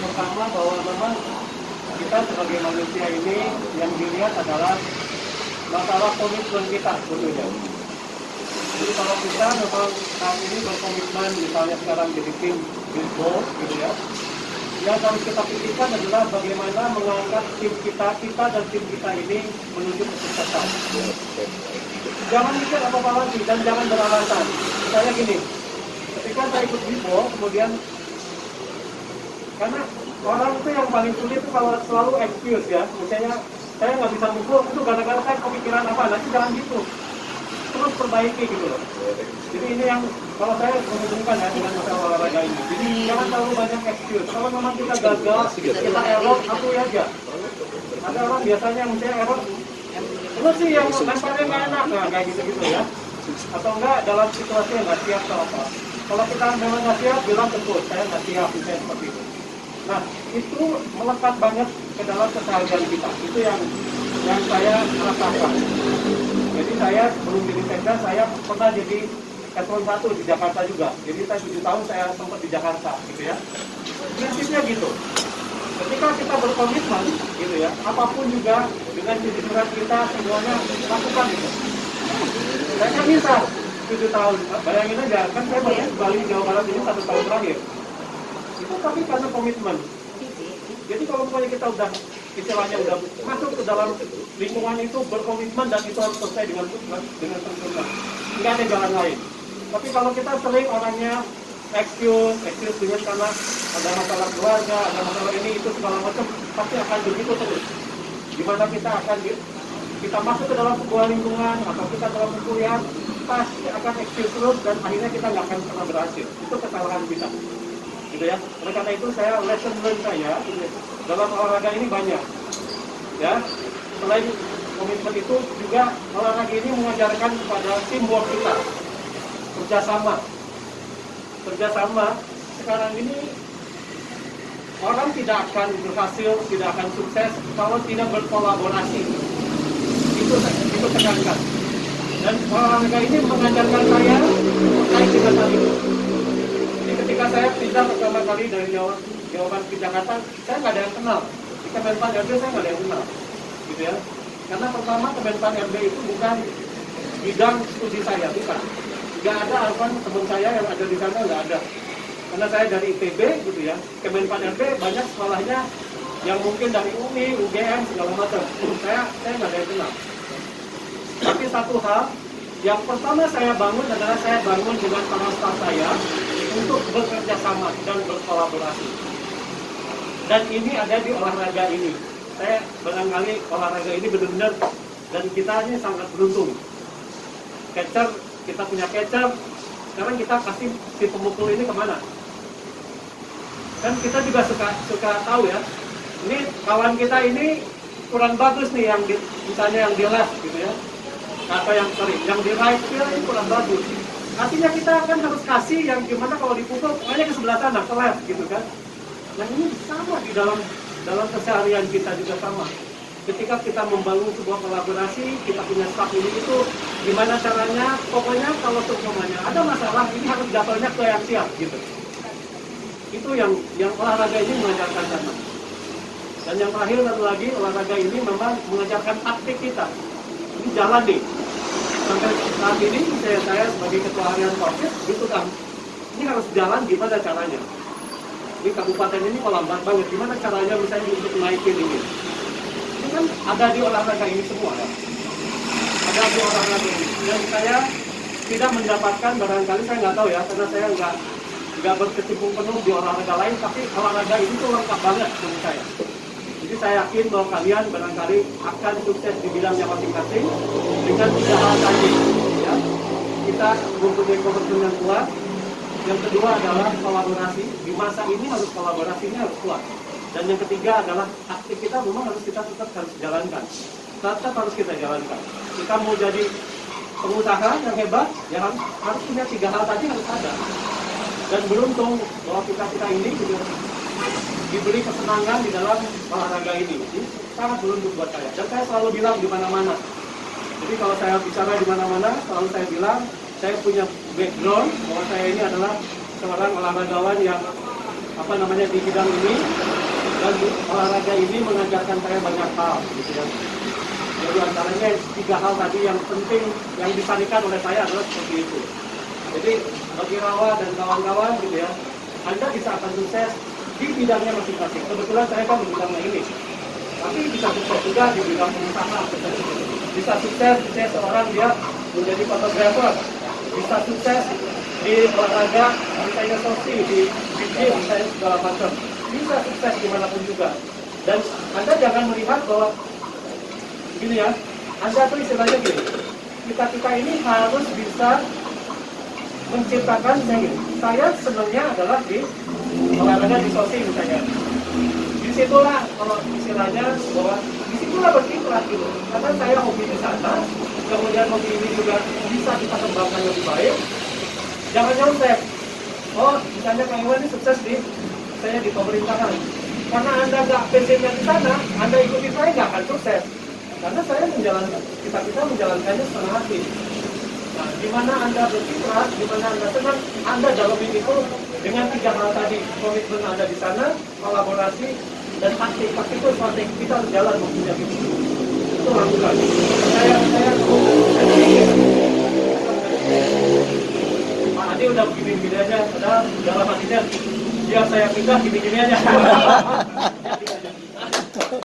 pertama bahwa memang kita sebagai manusia ini yang dilihat adalah masalah komitmen kita sebetulnya. Jadi kalau kita memang saat ini berkomitmen, misalnya sekarang jadi tim baseball gitu ya, yang harus kita pikirkan adalah bagaimana mengangkat tim kita dan tim kita ini menuju kesuksesan. Jangan mikir apa-apa lagi dan jangan beralasan. Misalnya gini, ketika saya ikut baseball, kemudian karena orang itu yang paling sulit itu kalau selalu excuse ya, misalnya saya nggak bisa mukul itu gara-gara saya kepikiran apa, nanti jangan gitu, terus perbaiki gitu loh. Jadi ini yang kalau saya menghubungkan ya dengan masalah olahraga ini. Jadi jangan terlalu banyak excuse. Kalau memang kita gagal, kita error, akui aja. Ada orang biasanya misalnya error, lu sih yang lemparnya nggak enak, nah kayak gitu-gitu ya. Atau enggak dalam situasi yang nggak siap atau apa. Kalau kita memang nggak siap, bilang terus saya nggak siap, misalnya seperti itu. Nah, itu melekat banget ke dalam keseharian kita. Itu yang saya rasakan. Jadi saya sebelum jadi Sekda, saya pernah jadi eselon 1 di Jakarta juga. Jadi saya 7 tahun saya sempat di Jakarta, gitu ya. Prinsipnya gitu. Ketika kita berkomitmen, gitu ya, apapun juga dengan kejujuran kita semuanya lakukan gitu. Saya kan bisa 7 tahun. Bayangin aja, kan saya baru di Bali, Jawa Barat ini 1 tahun terakhir. Itu tapi karena komitmen. Jadi kalau misalnya kita udah istilahnya udah masuk ke dalam lingkungan itu berkomitmen dan itu harus selesai dengan sempurna. Nggak ada jalan lain. Tapi kalau kita sering orangnya excuse dengan karena ada masalah keluarga, ada masalah ini itu segala macam, pasti akan begitu terus. Gimana kita masuk ke dalam sebuah lingkungan atau kita dalam kuliah, pasti akan excuse terus dan akhirnya kita nggak akan pernah berhasil. Itu kesalahan kita. Gitu ya. Oleh karena itu saya lesson learn saya dalam olahraga ini banyak. Ya. Selain komitmen itu juga olahraga ini mengajarkan kepada teamwork kita. Kerjasama. Sekarang ini orang tidak akan berhasil, tidak akan sukses kalau tidak berkolaborasi. Itu tekankan. Dan olahraga ini mengajarkan saya terkait dengan hal itu. Ketika saya pindah pertama kali dari Jawa Barat ke Jakarta, saya nggak ada yang kenal. Di Kemenpan RB saya nggak ada yang kenal, gitu ya. Karena pertama Kemenpan RB itu bukan bidang studi saya, bukan. Nggak ada teman saya yang ada di sana, nggak ada. Karena saya dari ITB, gitu ya. Kemenpan RB banyak sekolahnya yang mungkin dari UMI, UGM segala macam. Saya nggak ada yang kenal. Tapi satu hal yang pertama saya bangun adalah saya bangun dengan para staf saya untuk bekerja sama dan berkolaborasi. Dan ini ada di olahraga ini. Saya barangkali olahraga ini benar-benar dan kita ini sangat beruntung. Catcher, kita punya catcher. Sekarang kita kasih si pemukul ini kemana? Dan kita juga suka tahu ya. Ini kawan kita ini kurang bagus nih yang misalnya yang di left gitu ya. Atau yang di right field ini kurang bagus. Artinya kita kan harus kasih yang gimana kalau dipukul pokoknya ke sebelah sana, ke left gitu kan. Nah ini sama di dalam keseharian kita juga sama. Ketika kita membangun sebuah kolaborasi, kita punya staff ini itu gimana caranya, pokoknya kalau semuanya ada masalah ini harus jatuhnya ke yang siap gitu. Itu yang olahraga ini mengajarkan kita. Dan yang terakhir satu lagi, olahraga ini memang mengajarkan taktik kita. Ini jalan nih. Sampai saat ini saya sebagai ketua harian Covid gitu kan, ini harus jalan gimana caranya. Di kabupaten ini lambat banget, gimana caranya misalnya untuk naikin ini. Ini kan ada di olahraga ini semua ya. Ada di olahraga ini. Dan saya tidak mendapatkan, barangkali saya nggak tahu ya, karena saya nggak berkecimpung penuh di olahraga lain, tapi olahraga ini tuh lengkap banget menurut saya. Jadi saya yakin bahwa kalian barangkali akan sukses di bidangnya masing-masing dengan 3 hal tadi. Ya. Kita mempunyai komitmen yang kuat. Yang kedua adalah kolaborasi. Di masa ini harus kolaborasinya harus kuat. Dan yang ketiga adalah taktik kita memang kita tetap harus jalankan. Tetap harus kita jalankan. Kita mau jadi pengusaha yang hebat, ya harus punya 3 hal tadi harus ada. Dan beruntung bahwa kita ini juga diberi kesenangan di dalam olahraga ini. Jadi sangat beruntung buat saya. Dan saya selalu bilang di mana-mana. Jadi kalau saya bicara di mana-mana, selalu saya bilang saya punya background bahwa saya ini adalah seorang olahragawan yang di bidang ini Dan olahraga ini mengajarkan saya banyak hal, gitu ya. Jadi antaranya 3 hal tadi yang penting yang disanikan oleh saya adalah seperti itu. Jadi bagi Rawa dan kawan-kawan gitu ya, Anda bisa akan sukses di bidangnya masing-masing. Kebetulan saya kan di bidangnya ini, tapi bisa sukses juga di bidang pengusaha. Bisa sukses, saya seorang dia menjadi fotografer. Bisa sukses di olahraga, misalnya sosi, di gym, misalnya segala macam. Bisa sukses dimanapun juga. Dan Anda jangan melihat bahwa gini ya, Anda tuh istilahnya gini, kita ini harus bisa menciptakan saya senangnya adalah di olahraga di sosi misalnya. Disitulah kalau istilahnya bahwa disitulah berkiprah gitu. Karena saya hobi di sana, kemudian hobi ini juga bisa kita kembangkan lebih baik. Jangan nyontek. Oh, misalnya Kang Iwan ini sukses saya di pemerintahan. Karena Anda nggak passionnya di sana, Anda ikuti saya nggak akan sukses. Karena saya menjalankan, kita menjalankannya setengah hati. Nah, di mana Anda berkiprah, di mana Anda senang, Anda dalamin itu dengan 3 hal tadi. Komitmen Anda di sana, kolaborasi, dan hati. Pasti itu strategi kita jalan mempunyai itu. Itu lakukan. Pak Adi udah begini-begini aja, padahal dalam hatinya, biar saya pindah gini-gini aja.